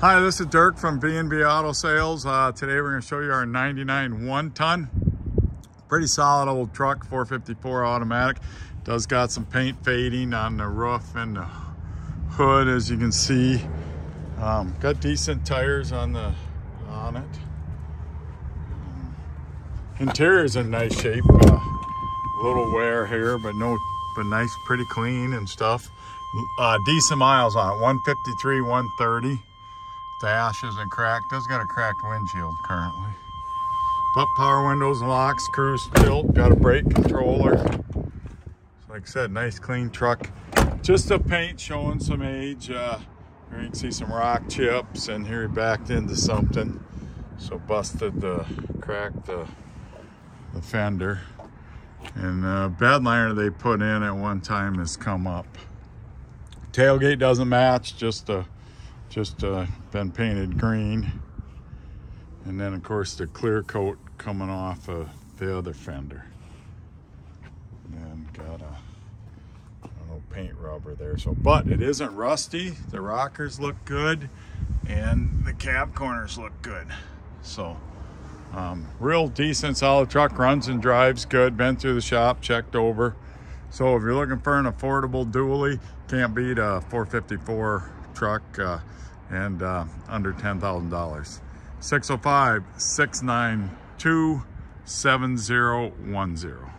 Hi, this is Dirk from V&B Auto Sales. Today we're going to show you our 99 1-ton. Pretty solid old truck, 454 automatic. Does got some paint fading on the roof and the hood, as you can see. Got decent tires on it. Interior's in nice shape. A little wear here, but nice, pretty clean and stuff. Decent miles on it, 153, 130. Dash isn't cracked. Does got a cracked windshield currently. But power windows, locks, cruise tilt, got a brake controller. So like I said, nice clean truck. Just the paint showing some age. Here you can see some rock chips, and here he backed into something. So cracked the fender. And the bed liner they put in at one time has come up. Tailgate doesn't match, just been painted green. And then of course the clear coat coming off of the other fender. And got a paint rubber there. So, but it isn't rusty. The rockers look good and the cab corners look good. So real decent solid truck, runs and drives good, been through the shop, checked over. So if you're looking for an affordable dually, can't beat a 454 truck and under $10,000. 605-692-7010.